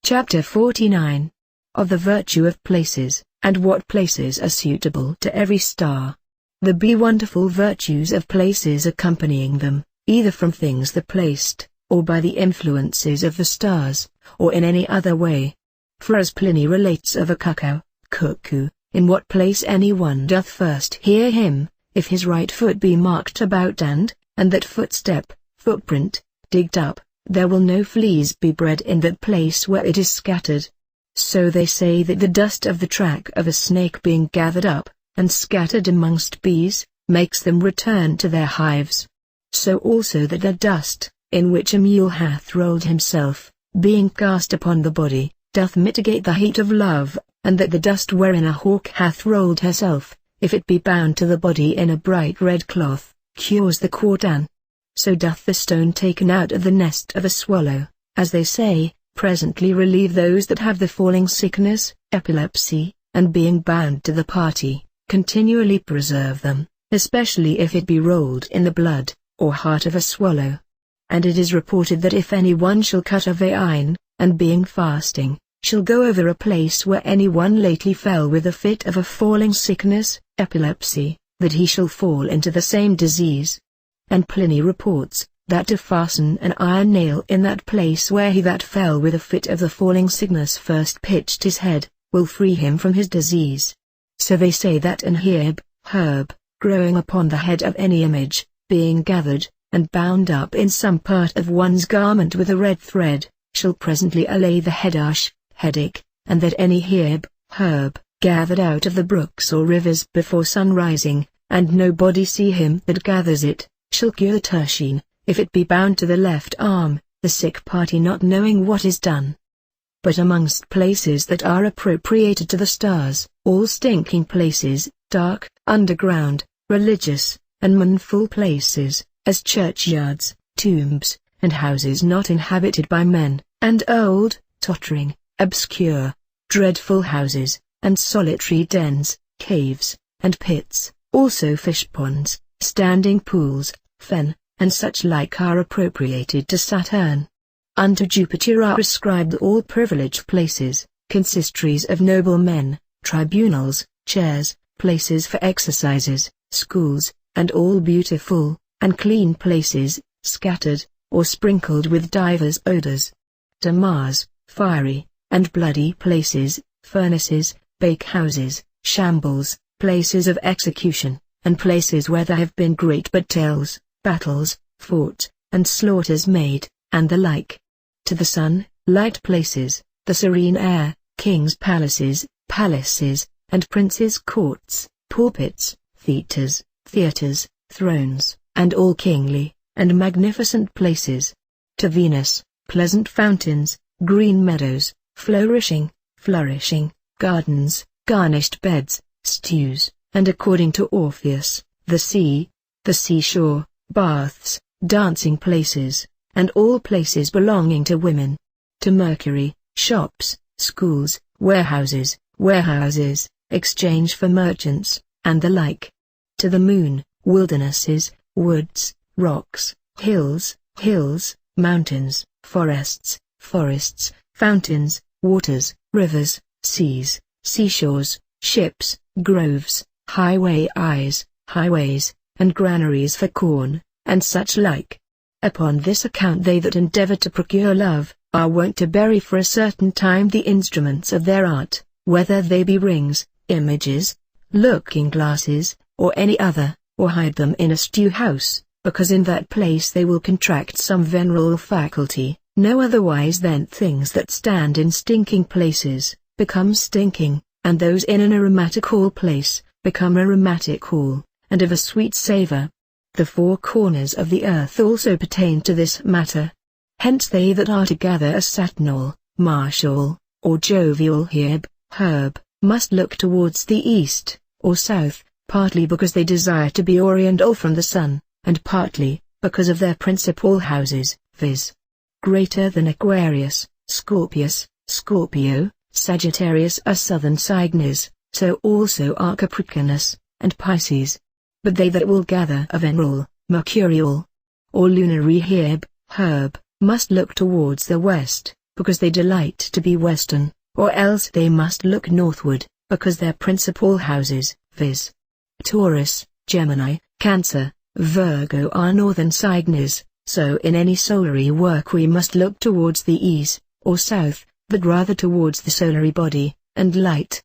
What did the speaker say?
Chapter 49. Of the virtue of places, and what places are suitable to every star. The wonderful virtues of places accompanying them, either from things that placed, or by the influences of the stars, or in any other way. For as Pliny relates of a cuckoo, in what place any one doth first hear him, if his right foot be marked about and that footprint, digged up, there will no fleas be bred in that place where it is scattered. So they say that the dust of the track of a snake being gathered up, and scattered amongst bees, makes them return to their hives. So also that the dust, in which a mule hath rolled himself, being cast upon the body, doth mitigate the heat of love, and that the dust wherein a hawk hath rolled herself, if it be bound to the body in a bright red cloth, cures the quartan. So doth the stone taken out of the nest of a swallow, as they say, presently relieve those that have the falling sickness, epilepsy, and being bound to the party, continually preserve them, especially if it be rolled in the blood, or heart of a swallow. And it is reported that if any one shall cut a vein, and being fasting, shall go over a place where any one lately fell with a fit of a falling sickness, epilepsy, that he shall fall into the same disease. And Pliny reports, that to fasten an iron nail in that place where he that fell with a fit of the falling sickness first pitched his head, will free him from his disease. So they say that an herb, growing upon the head of any image, being gathered, and bound up in some part of one's garment with a red thread, shall presently allay the headache, and that any herb, gathered out of the brooks or rivers before sun rising, and nobody see him that gathers it, shall cure the tertian, if it be bound to the left arm, the sick party not knowing what is done. But amongst places that are appropriated to the stars, all stinking places, dark, underground, religious, and manful places, as churchyards, tombs, and houses not inhabited by men, and old, tottering, obscure, dreadful houses, and solitary dens, caves, and pits, also fish ponds, standing pools, fen, and such like are appropriated to Saturn. Unto Jupiter are ascribed all privileged places, consistories of noble men, tribunals, chairs, places for exercises, schools, and all beautiful, and clean places, scattered, or sprinkled with divers odors. To Mars, fiery, and bloody places, furnaces, bakehouses, shambles, places of execution, and places where there have been great battles, fought, and slaughters made, and the like. To the sun, light places, the serene air, kings' palaces, and princes' courts, pulpits, theatres, thrones, and all kingly, and magnificent places. To Venus, pleasant fountains, green meadows, flourishing, gardens, garnished beds, stews, and according to Orpheus, the sea, the seashore, baths, dancing places, and all places belonging to women. To Mercury, shops, schools, warehouses, exchange for merchants, and the like. To the moon, wildernesses, woods, rocks, hills, mountains, forests, fountains, waters, rivers, seas, seashores, ships, groves, highways, and granaries for corn, and such like. Upon this account they that endeavor to procure love, are wont to bury for a certain time the instruments of their art, whether they be rings, images, looking-glasses, or any other, or hide them in a stew-house, because in that place they will contract some venereal faculty. No otherwise than things that stand in stinking places, become stinking, and those in an aromatical place, become aromatical, and of a sweet savor. The four corners of the earth also pertain to this matter. Hence they that are to gather a saturnal, martial, or jovial herb, must look towards the east, or south, partly because they desire to be oriental from the sun, and partly, because of their principal houses, viz. Greater than Aquarius, Scorpio, Sagittarius are southern signs, so also are Capricornus, and Pisces. But they that will gather a venereal, mercurial, or lunary herb, must look towards the west, because they delight to be western, or else they must look northward, because their principal houses, viz. Taurus, Gemini, Cancer, Virgo are northern signs. So in any solary work we must look towards the east, or south, but rather towards the solary body, and light,